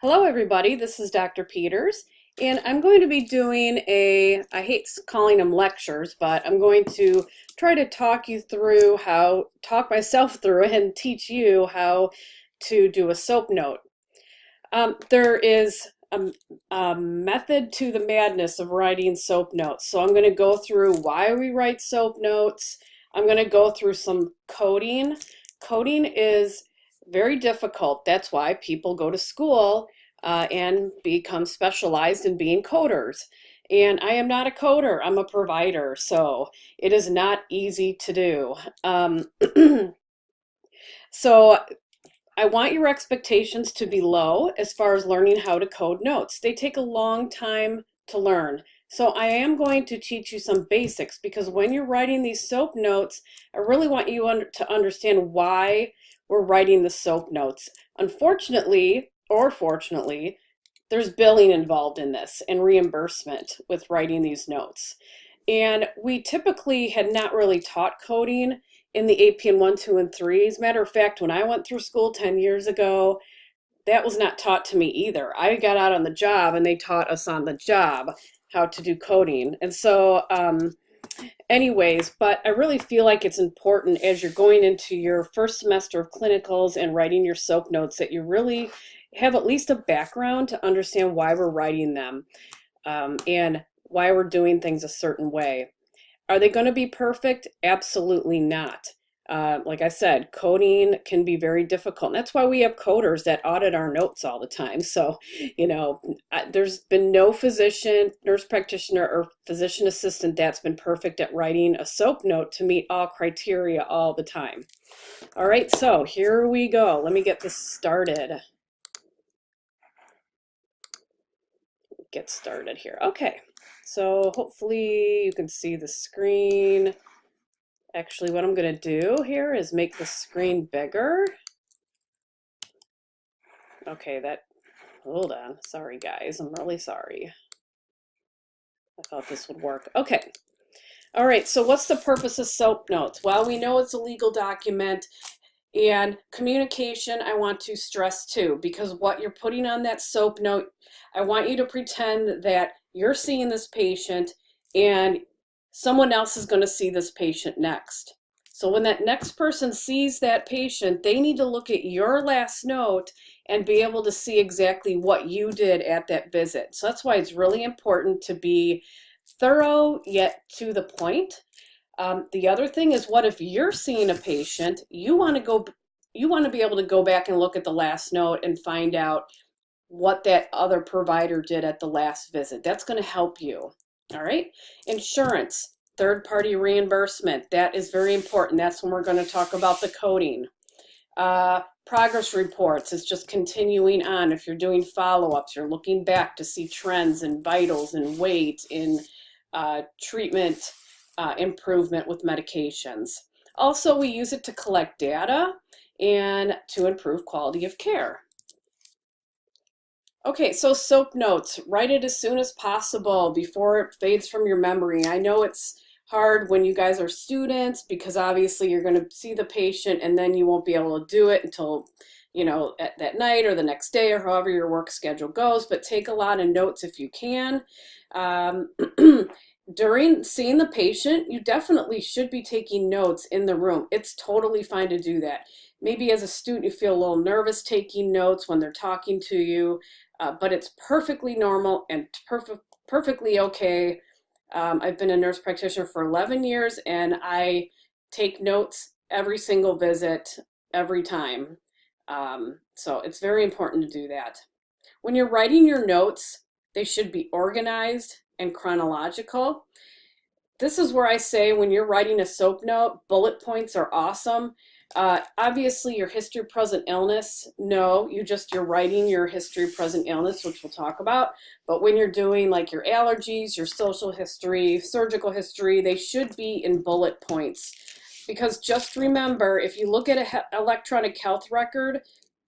Hello, everybody. This is Dr. Peters, and I'm going to be doing I hate calling them lectures, but I'm going to try to talk myself through and teach you how to do a SOAP note. There is a method to the madness of writing SOAP notes. So I'm going to go through why we write SOAP notes. I'm going to go through some coding. Coding is very difficult. That's why people go to school and become specialized in being coders. And I am not a coder, I'm a provider, so it is not easy to do. So I want your expectations to be low as far as learning how to code notes. They take a long time to learn. So I am going to teach you some basics because when you're writing these SOAP notes, I really want you to understand why we're writing the SOAP notes. Unfortunately, or fortunately, there's billing involved in this and reimbursement with writing these notes. And we typically had not really taught coding in the APN 1, 2, and 3. As a matter of fact, when I went through school 10 years ago, that was not taught to me either. I got out on the job and they taught us on the job how to do coding. And so, anyways, but I really feel like it's important as you're going into your first semester of clinicals and writing your SOAP notes that you really have at least a background to understand why we're writing them and why we're doing things a certain way. Are they going to be perfect? Absolutely not. Like I said, coding can be very difficult. And that's why we have coders that audit our notes all the time. So, there's been no physician, nurse practitioner, or physician assistant that's been perfect at writing a SOAP note to meet all criteria all the time. All right, so here we go. Let me get this started. Get started here. Okay, so hopefully you can see the screen. Actually, what I'm going to do here is make the screen bigger. Okay, hold on. Sorry, guys. I'm really sorry. I thought this would work. Okay. All right, so what's the purpose of SOAP notes? Well, we know it's a legal document, and communication I want to stress too, because what you're putting on that SOAP note, I want you to pretend that you're seeing this patient and someone else is going to see this patient next. So when that next person sees that patient, they need to look at your last note and be able to see exactly what you did at that visit. So that's why it's really important to be thorough yet to the point. The other thing is, what if you're seeing a patient, you want to be able to go back and look at the last note and find out what that other provider did at the last visit. That's going to help you. All right. Insurance, third-party reimbursement. That is very important. That's when we're going to talk about the coding. Progress reports is just continuing on. If you're doing follow-ups, you're looking back to see trends in vitals and weight in treatment improvement with medications. Also, we use it to collect data and to improve quality of care. Okay, so SOAP notes, write it as soon as possible before it fades from your memory. I know it's hard when you guys are students because obviously you're going to see the patient and then you won't be able to do it until, at that night or the next day or however your work schedule goes, but take a lot of notes if you can. During seeing the patient, you definitely should be taking notes in the room. It's totally fine to do that. Maybe as a student you feel a little nervous taking notes when they're talking to you, but it's perfectly normal and perfectly okay. I've been a nurse practitioner for 11 years and I take notes every single visit, every time. So it's very important to do that. When you're writing your notes, they should be organized and chronological. This is where I say when you're writing a SOAP note, bullet points are awesome. Obviously your history of present illness, no, you're writing your history of present illness, which we'll talk about. But when you're doing like your allergies, your social history, surgical history, they should be in bullet points. Because just remember, if you look at an electronic health record,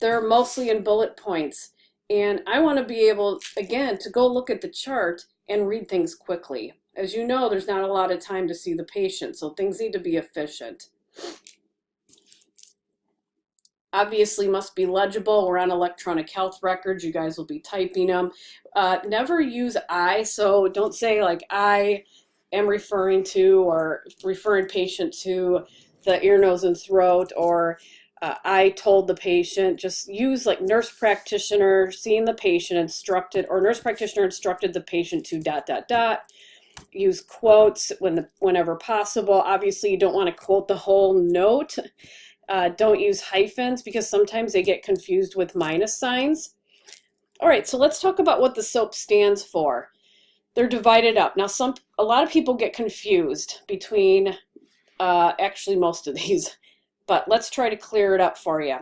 they're mostly in bullet points. And I want to be able, again, to go look at the chart and read things quickly. As you know, there's not a lot of time to see the patient, so things need to be efficient. obviously must be legible. We're on electronic health records. You guys will be typing them. Never use I, so don't say like I am referring to or referring patient to the ear, nose, and throat, or I told the patient. Just use like nurse practitioner, seeing the patient instructed, or nurse practitioner instructed the patient to ... Use quotes whenever possible. Obviously, you don't want to quote the whole note. Don't use hyphens because sometimes they get confused with minus signs. All right, so let's talk about what the SOAP stands for. They're divided up. Now, a lot of people get confused between actually most of these, but let's try to clear it up for you.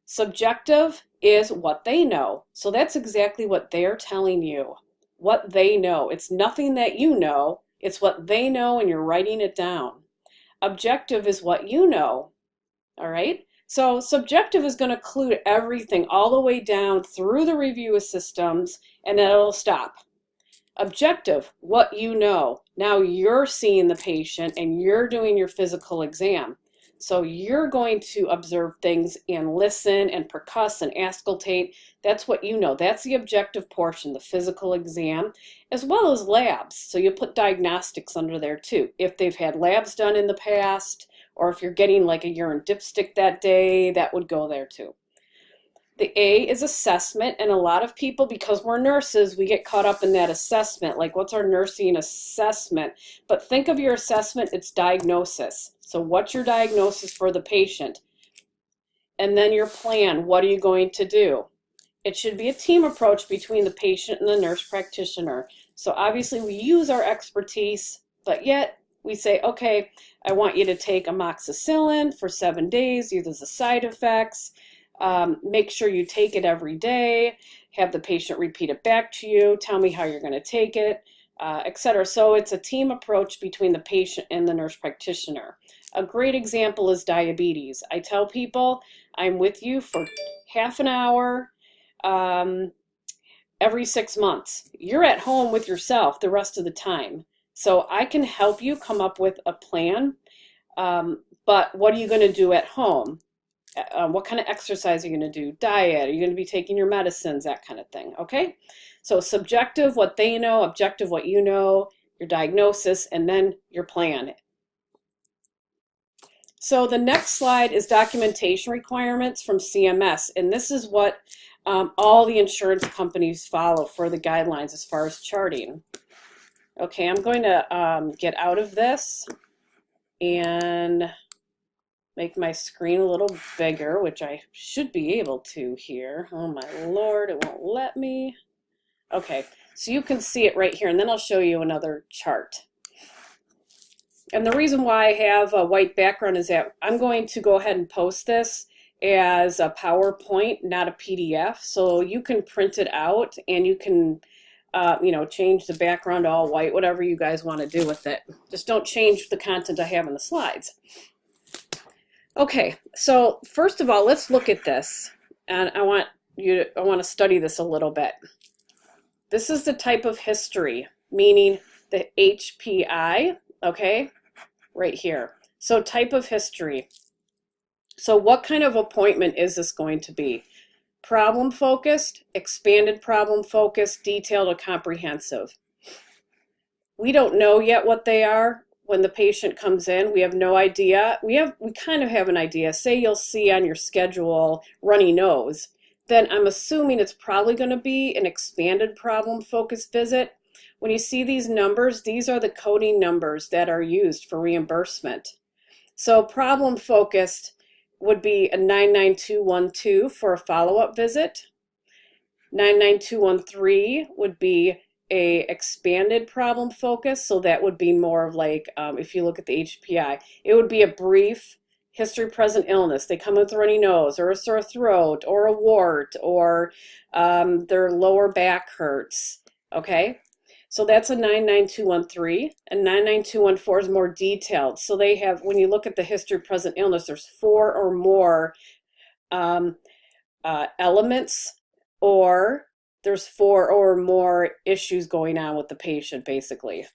Subjective is what they know. So that's exactly what they're telling you, what they know. It's nothing that you know, it's what they know and you're writing it down. Objective is what you know, all right? So subjective is going to include everything all the way down through the review of systems, and then it'll stop. Objective, what you know. Now you're seeing the patient and you're doing your physical exam. So you're going to observe things and listen and percuss and auscultate. That's what you know. That's the objective portion, the physical exam, as well as labs. So you put diagnostics under there too. If they've had labs done in the past, or if you're getting like a urine dipstick that day, that would go there too. The A is assessment, and a lot of people, because we're nurses, we get caught up in that assessment, like what's our nursing assessment? But think of your assessment, it's diagnosis. So what's your diagnosis for the patient? And then your plan, what are you going to do? It should be a team approach between the patient and the nurse practitioner. So obviously we use our expertise, but yet we say, okay, I want you to take amoxicillin for 7 days, these are the side effects. Make sure you take it every day, have the patient repeat it back to you, tell me how you're going to take it, etc. So it's a team approach between the patient and the nurse practitioner. A great example is diabetes. I tell people I'm with you for half an hour every 6 months. You're at home with yourself the rest of the time. So I can help you come up with a plan, but what are you going to do at home? What kind of exercise are you going to do? Diet? Are you going to be taking your medicines? That kind of thing, okay? So subjective, what they know, objective, what you know, your diagnosis, and then your plan. So the next slide is documentation requirements from CMS, and this is what all the insurance companies follow for the guidelines as far as charting. Okay, I'm going to get out of this and make my screen a little bigger, which I should be able to here. Oh my Lord, it won't let me. Okay, so you can see it right here, and then I'll show you another chart. And the reason why I have a white background is that I'm going to go ahead and post this as a PowerPoint, not a PDF. So you can print it out and you can change the background to all white, whatever you guys want to do with it. Just don't change the content I have in the slides. Okay, so first of all, let's look at this, and I want to study this a little bit. This is the type of history, meaning the HPI, okay, right here. So type of history. So what kind of appointment is this going to be? Problem focused, expanded problem focused, detailed, or comprehensive? We don't know yet what they are. When the patient comes in, we have no idea. We kind of have an idea. Say you'll see on your schedule runny nose, then I'm assuming it's probably going to be an expanded problem focused visit. When you see these numbers, these are the coding numbers that are used for reimbursement. So problem focused would be a 99212 for a follow-up visit. 99213 would be a expanded problem focus, so that would be more of like, if you look at the HPI, it would be a brief history present illness. They come with a runny nose or a sore throat or a wart or their lower back hurts, okay? So that's a 99213, and 99214 is more detailed. So they have, when you look at the history present illness, there's 4 or more elements, or there's 4 or more issues going on with the patient, basically.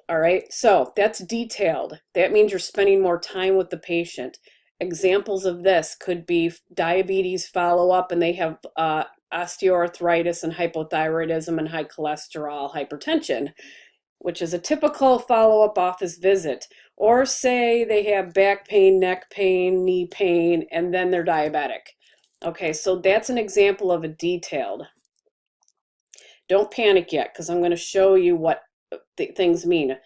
All right, so that's detailed. That means you're spending more time with the patient. examples of this could be diabetes follow-up and they have osteoarthritis and hypothyroidism and high cholesterol, hypertension, which is a typical follow-up office visit. Or say they have back pain, neck pain, knee pain, and then they're diabetic. Okay, so that's an example of a detailed. Don't panic yet, because I'm going to show you what things mean.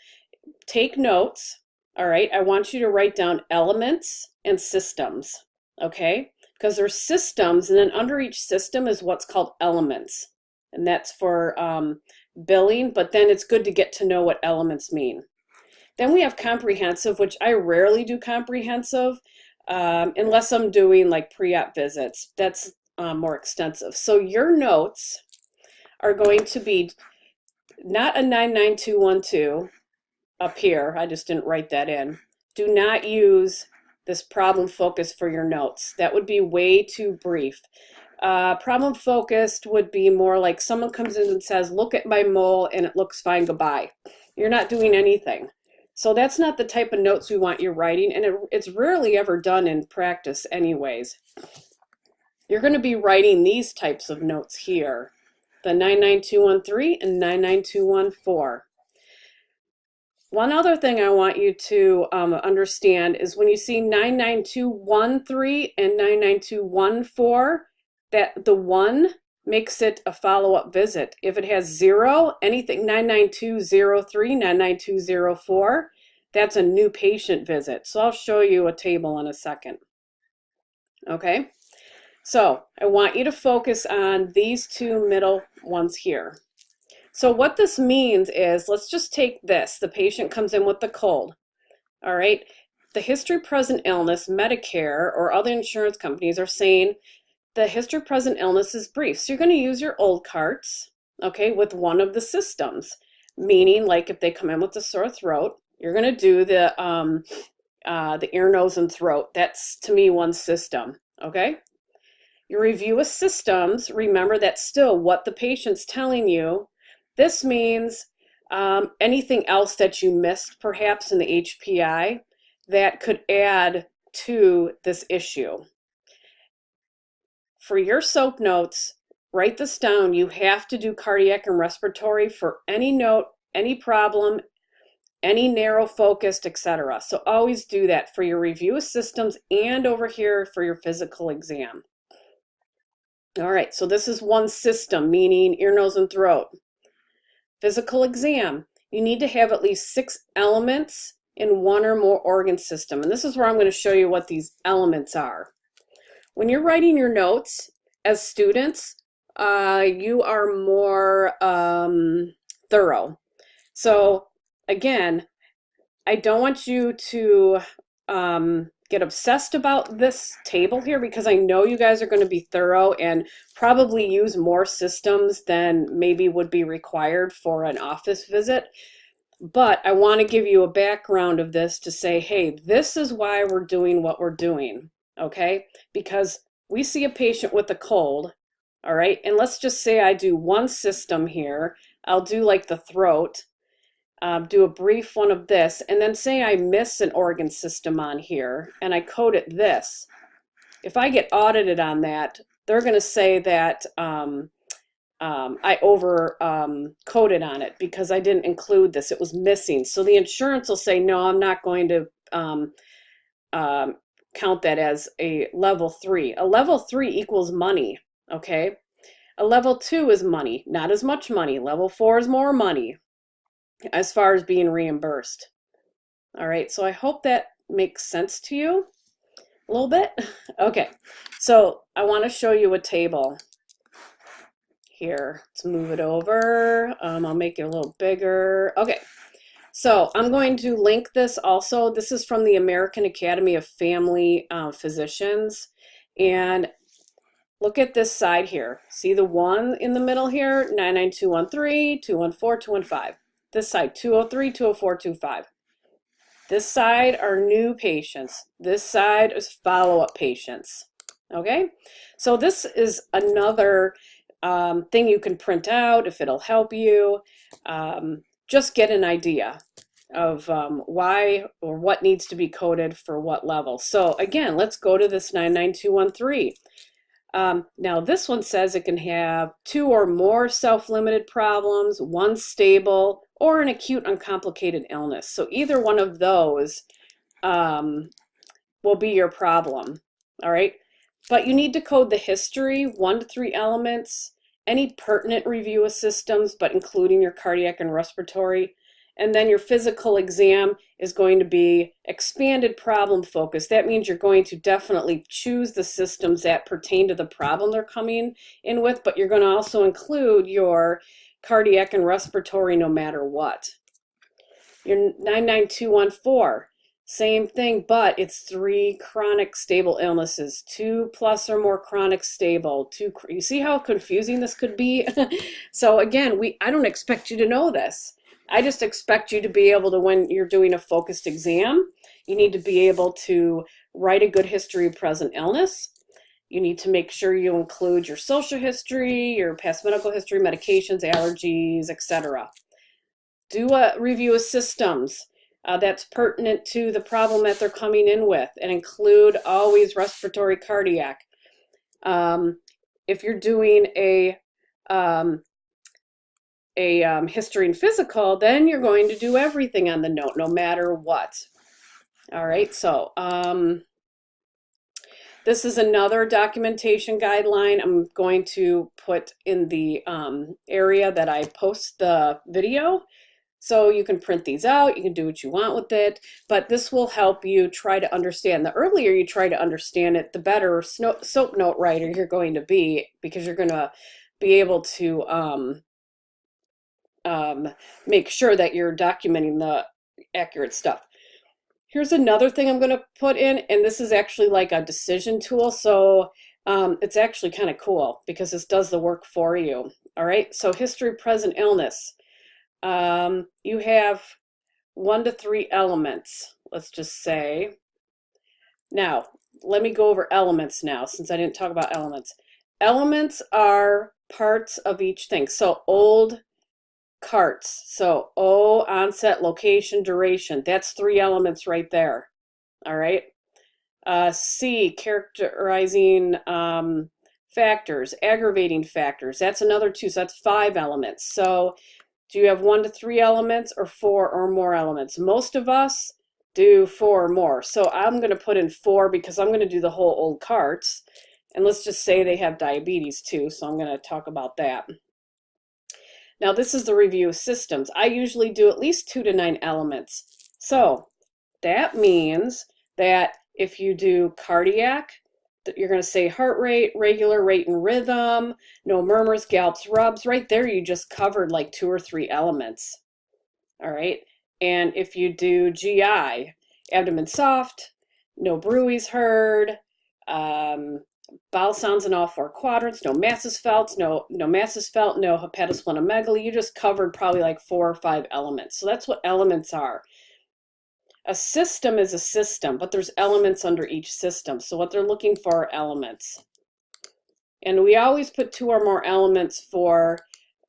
Take notes, all right? I want you to write down elements and systems, okay? Because there's systems, and then under each system is what's called elements. And that's for billing, but then it's good to get to know what elements mean. Then we have comprehensive, which I rarely do comprehensive, unless I'm doing like pre-op visits. That's more extensive. So your notes are going to be not a 99212 up here. I just didn't write that in. Do not use this problem focused for your notes. That would be way too brief. Problem focused would be more like someone comes in and says, look at my mole and it looks fine, goodbye. You're not doing anything. So that's not the type of notes we want you writing, and it's rarely ever done in practice anyways. You're going to be writing these types of notes here, the 99213 and 99214. One other thing I want you to understand is when you see 99213 and 99214, that the 1 makes it a follow-up visit. If it has 0, anything 99203, 99204, that's a new patient visit. So I'll show you a table in a second. Okay, so I want you to focus on these two middle ones here. So what this means is, let's just take this. The patient comes in with the cold. All right, the history present illness, Medicare or other insurance companies are saying the history present illness is brief. So you're going to use your old carts, okay, with one of the systems, meaning like if they come in with a sore throat, you're going to do the ear, nose, and throat. That's, to me, one system, okay? Your review of systems, remember that's still what the patient's telling you. This means anything else that you missed, perhaps in the HPI, that could add to this issue. For your SOAP notes, write this down. You have to do cardiac and respiratory for any note, any problem, any narrow focused, etc. So always do that for your review of systems and over here for your physical exam. All right, so this is one system, meaning ear, nose, and throat. Physical exam, you need to have at least 6 elements in one or more organ system. And this is where I'm going to show you what these elements are. When you're writing your notes as students, you are more thorough. So again, I don't want you to get obsessed about this table here, because I know you guys are going to be thorough and probably use more systems than maybe would be required for an office visit. But I want to give you a background of this to say, hey, this is why we're doing what we're doing. Okay, because we see a patient with a cold, all right, and let's just say I do one system here. I'll do like the throat, do a brief one of this, and then say I miss an organ system on here and I code it this. If I get audited on that, they're going to say that I over coded on it because I didn't include this. It was missing. So the insurance will say, no, I'm not going to count that as a level 3. A level 3 equals money, okay? A level 2 is money, not as much money. Level 4 is more money as far as being reimbursed. All right, so I hope that makes sense to you a little bit. Okay, so I want to show you a table here. Let's move it over. I'll make it a little bigger. Okay. So I'm going to link this also. This is from the American Academy of Family Physicians. And look at this side here. See the 1 in the middle here? 99213, 214, 215. This side, 203, 204, 25. This side are new patients. This side is follow-up patients. Okay? So this is another thing you can print out if it'll help you. Just get an idea. of why or what needs to be coded for what level. So again, let's go to this 99213. Now this one says it can have 2 or more self-limited problems, 1 stable, or an acute uncomplicated illness. So either one of those will be your problem, all right? But you need to code the history, 1 to 3 elements, any pertinent review of systems, but including your cardiac and respiratory. And then your physical exam is going to be expanded problem focus. That means you're going to definitely choose the systems that pertain to the problem they're coming in with, but you're going to also include your cardiac and respiratory no matter what. Your 99214, same thing, but it's 3 chronic stable illnesses, 2 plus or more chronic stable. You see how confusing this could be? So again, I don't expect you to know this. I just expect you to be able to, when you're doing a focused exam, you need to be able to write a good history of present illness. You need to make sure you include your social history, your past medical history, medications, allergies, etc. Do a review of systems that's pertinent to the problem that they're coming in with, and include always respiratory, cardiac. If you're doing a history and physical, then you're going to do everything on the note, no matter what. All right, so this is another documentation guideline I'm going to put in the area that I post the video. So you can print these out, you can do what you want with it, but this will help you try to understand. The earlier you try to understand it, the better SOAP note writer you're going to be, because you're going to be able to make sure that you're documenting the accurate stuff. Here's another thing I'm going to put in, and this is actually like a decision tool, so it's actually kind of cool because this does the work for you. All right, so history, present illness. You have 1 to 3 elements, let's just say. Now, let me go over elements now, since I didn't talk about elements. Elements are parts of each thing. So old carts. So O, onset, location, duration. That's 3 elements right there. All right. C, characterizing factors, aggravating factors. That's another 2. So that's 5 elements. So do you have 1 to 3 elements or 4 or more elements? Most of us do 4 or more. So I'm going to put in 4 because I'm going to do the whole old carts. And let's just say they have diabetes too. So I'm going to talk about that. Now this is the review of systems. I usually do at least 2 to 9 elements. So that means that if you do cardiac, you're going to say heart rate, regular rate and rhythm, no murmurs, gallops, rubs. Right there you just covered like 2 or 3 elements. All right. And if you do GI, abdomen soft, no bruits heard, bowel sounds in all 4 quadrants, no masses felt, no hepatosplenomegaly. You just covered probably like 4 or 5 elements. So that's what elements are. A system is a system, but there's elements under each system. So what they're looking for are elements. And we always put 2 or more elements for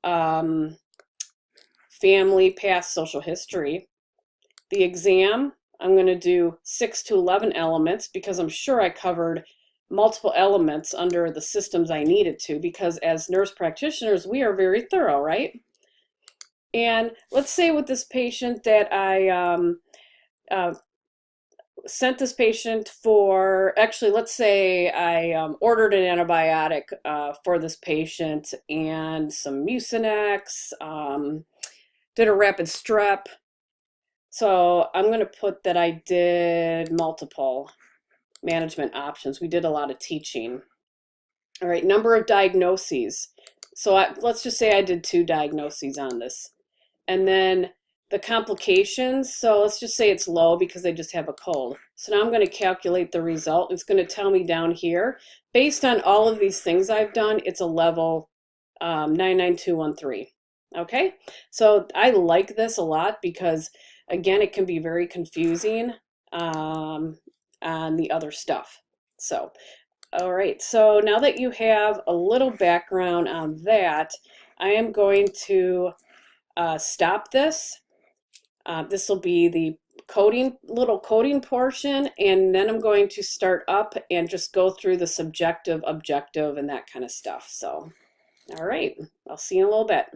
family, past, social history. The exam, I'm going to do 6 to 11 elements because I'm sure I covered multiple elements under the systems I needed to, because as nurse practitioners, we are very thorough, right? And let's say with this patient that I sent this patient for, actually, let's say I ordered an antibiotic for this patient and some Mucinex, did a rapid strep. So I'm going to put that I did multiple management options. We did a lot of teaching. All right, number of diagnoses. So let's just say I did 2 diagnoses on this. And then the complications, so let's just say it's low because they just have a cold. So now I'm going to calculate the result. It's going to tell me down here, based on all of these things I've done, it's a level 99213. Okay, so I like this a lot because, again, it can be very confusing on the other stuff. So, all right, so now that you have a little background on that, I am going to stop this. This will be the little coding portion, and then I'm going to start up and just go through the subjective, objective, and that kind of stuff. So, all right, I'll see you in a little bit.